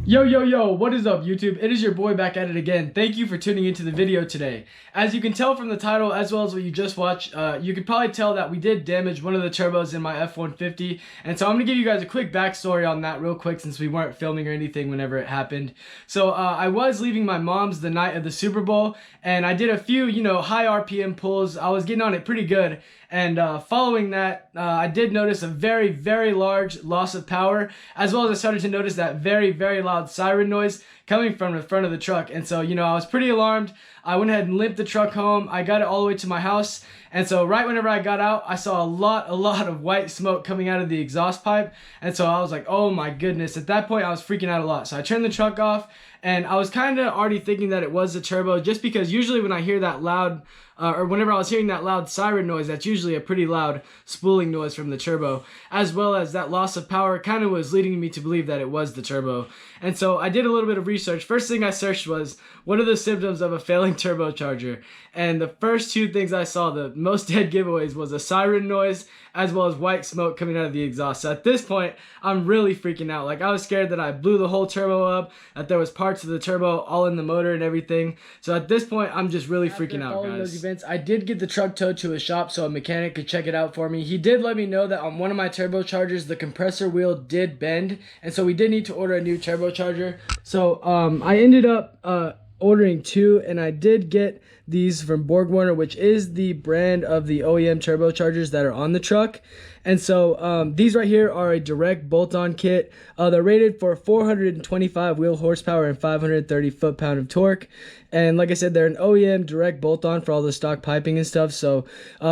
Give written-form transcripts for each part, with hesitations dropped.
Yo, what is up YouTube? It is your boy back at it again. Thank you for tuning into the video today. As you can tell from the title as well as what you just watched, you could probably tell that we did damage one of the turbos in my F-150. And so I'm going to give you guys a quick backstory on that real quick since we weren't filming or anything whenever it happened. So I was leaving my mom's the night of the Super Bowl and I did a few, high RPM pulls. I was getting on it pretty good. And following that, I did notice a very large loss of power, as well as I started to notice that very loud siren noise coming from the front of the truck. And so, I was pretty alarmed. I went ahead and limped the truck home. I got it all the way to my house. And so right whenever I got out, I saw a lot of white smoke coming out of the exhaust pipe. And so I was like, oh my goodness. At that point, I was freaking out a lot. So I turned the truck off and I was kind of already thinking that it was the turbo, just because usually when I hear that loud, or whenever I was hearing that loud siren noise, that's usually a pretty loud spooling noise from the turbo, as well as that loss of power kind of was leading me to believe that it was the turbo. And so I did a little bit of research. First thing I searched was, what are the symptoms of a failing turbocharger? And the first two things I saw, the most dead giveaways, was a siren noise as well as white smoke coming out of the exhaust. So at this point, I'm really freaking out. Like, I was scared that I blew the whole turbo up, that there was parts of the turbo all in the motor and everything. So at this point, I'm just really freaking out, guys. I did get the truck towed to a shop so a mechanic could check it out for me. He did let me know that on one of my turbochargers, the compressor wheel did bend, and so we did need to order a new turbocharger. So I ended up ordering two, and I did get these from BorgWarner, which is the brand of the OEM turbochargers that are on the truck. And so these right here are a direct bolt-on kit. They're rated for 425 wheel horsepower and 530 foot-pound of torque. And like I said, they're an OEM direct bolt-on for all the stock piping and stuff. So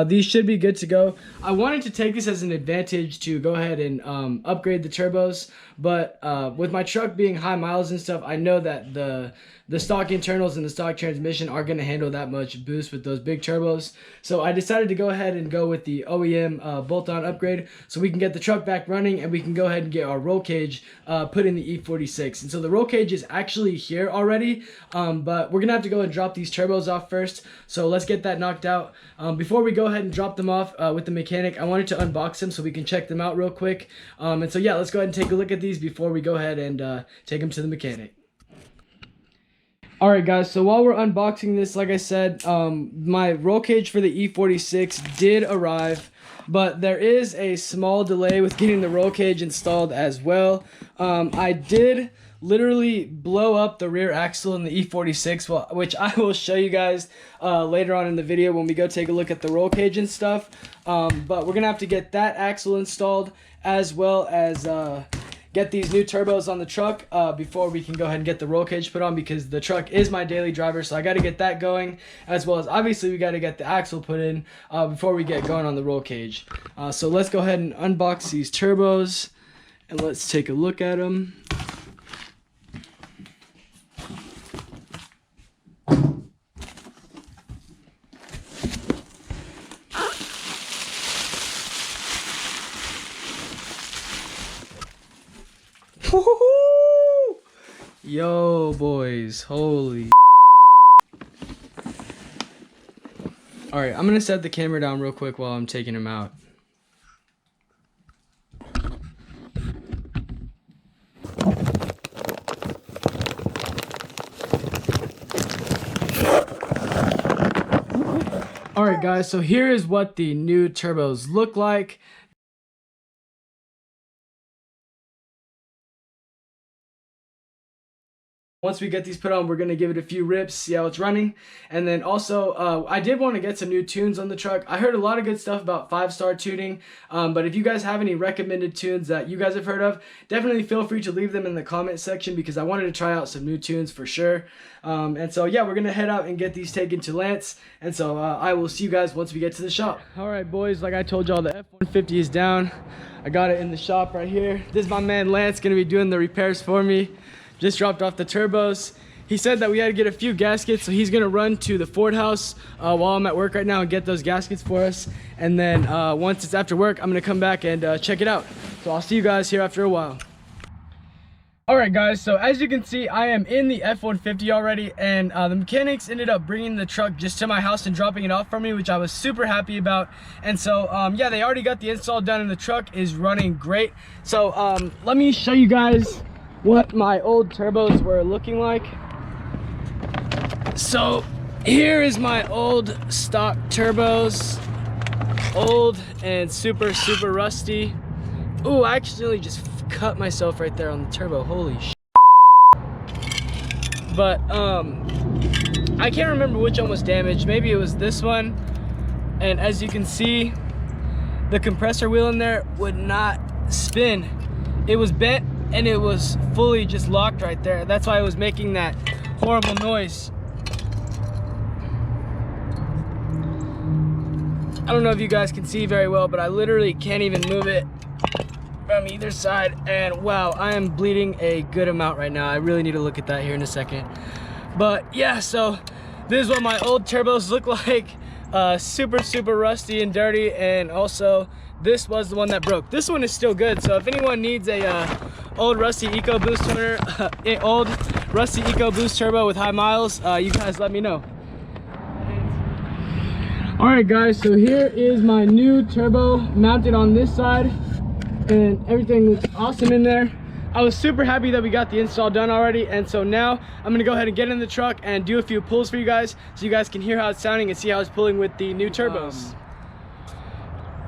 these should be good to go. I wanted to take this as an advantage to go ahead and upgrade the turbos. But with my truck being high miles and stuff, I know that the stock internals and the stock transmission are going to handle that much boost with those big turbos. So I decided to go ahead and go with the OEM bolt-on upgrade so we can get the truck back running and we can go ahead and get our roll cage put in the E46. And so the roll cage is actually here already, but we're going to have to go and drop these turbos off first. So let's get that knocked out. Before we go ahead and drop them off with the mechanic, I wanted to unbox them so we can check them out real quick. And so yeah, let's go ahead and take a look at these before we go ahead and take them to the mechanic. Alright guys, so while we're unboxing this, like I said, my roll cage for the E46 did arrive, but there is a small delay with getting the roll cage installed as well. I did literally blow up the rear axle in the E46, which I will show you guys later on in the video when we go take a look at the roll cage and stuff. But we're going to have to get that axle installed as well as get these new turbos on the truck before we can go ahead and get the roll cage put on, because the truck is my daily driver, so I got to get that going, as well as obviously we got to get the axle put in before we get going on the roll cage. So let's go ahead and unbox these turbos and let's take a look at them. Yo boys, holy. Alright, I'm gonna set the camera down real quick while I'm taking them out. Alright guys, so here is what the new turbos look like. Once we get these put on, we're going to give it a few rips, see how it's running. And then also, I did want to get some new tunes on the truck. I heard a lot of good stuff about 5-star tuning, but if you guys have any recommended tunes that you guys have heard of, definitely feel free to leave them in the comment section, because I wanted to try out some new tunes for sure. And so yeah, we're going to head out and get these taken to Lance. And so I will see you guys once we get to the shop. Alright boys, like I told y'all, the F-150 is down. I got it in the shop right here. This is my man Lance going to be doing the repairs for me. Just dropped off the turbos. He said that we had to get a few gaskets, so he's gonna run to the Ford house while I'm at work right now and get those gaskets for us. And then once it's after work, I'm gonna come back and check it out. So I'll see you guys here after a while. Alright guys, so as you can see, I am in the F-150 already, and the mechanics ended up bringing the truck just to my house and dropping it off for me, which I was super happy about. And so yeah, they already got the install done and the truck is running great. So let me show you guys what my old turbos were looking like. So here is my old stock turbos, old and super rusty. Ooh, I accidentally just cut myself right there on the turbo, holy shit. But I can't remember which one was damaged. Maybe it was this one. And as you can see, the compressor wheel in there would not spin. It was bent and it was fully just locked right there. That's why it was making that horrible noise. I don't know if you guys can see very well, but I literally can't even move it from either side. And wow, I am bleeding a good amount right now. I really need to look at that here in a second. But yeah, so this is what my old turbos look like. Super rusty and dirty. And also this was the one that broke. This one is still good, so if anyone needs a old rusty Ecoboost turbo with high miles, you guys let me know. All right guys, so here is my new turbo mounted on this side, and everything looks awesome in there. I was super happy that we got the install done already, and so now I'm gonna go ahead and get in the truck and do a few pulls for you guys so you guys can hear how it's sounding and see how it's pulling with the new turbos.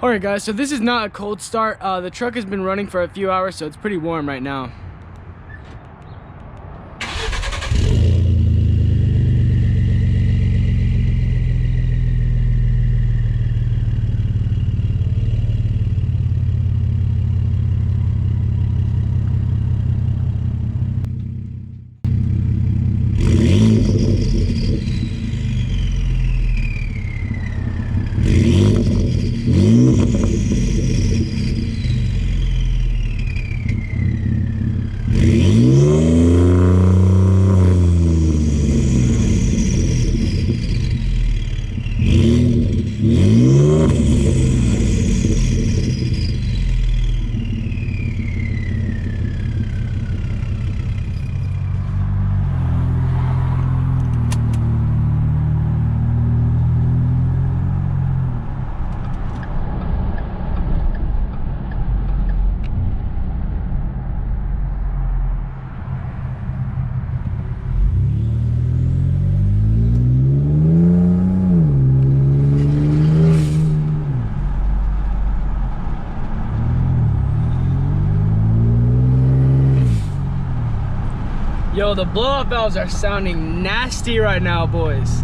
All right guys, so this is not a cold start. The truck has been running for a few hours, so it's pretty warm right now. Yo, the blow-off valves are sounding nasty right now, boys.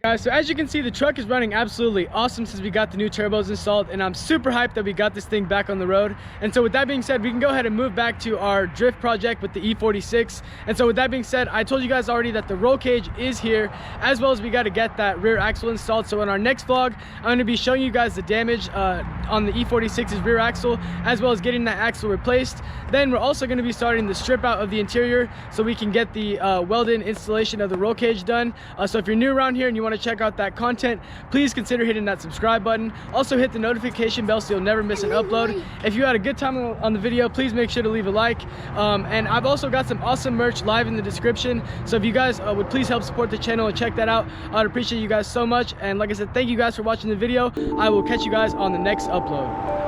Guys, so as you can see, the truck is running absolutely awesome since we got the new turbos installed, and I'm super hyped that we got this thing back on the road. And so with that being said, we can go ahead and move back to our drift project with the E46. And so with that being said, I told you guys already that the roll cage is here, as well as we got to get that rear axle installed. So in our next vlog, I'm going to be showing you guys the damage on the E46's rear axle, as well as getting that axle replaced. Then we're also going to be starting the strip out of the interior so we can get the welded installation of the roll cage done. So if you're new around here and you want to check out that content, please consider hitting that subscribe button. Also hit the notification bell so you'll never miss an upload. If you had a good time on the video, please make sure to leave a like. And I've also got some awesome merch live in the description, so if you guys would please help support the channel and check that out, I'd appreciate you guys so much. And like I said, thank you guys for watching the video. I will catch you guys on the next upload.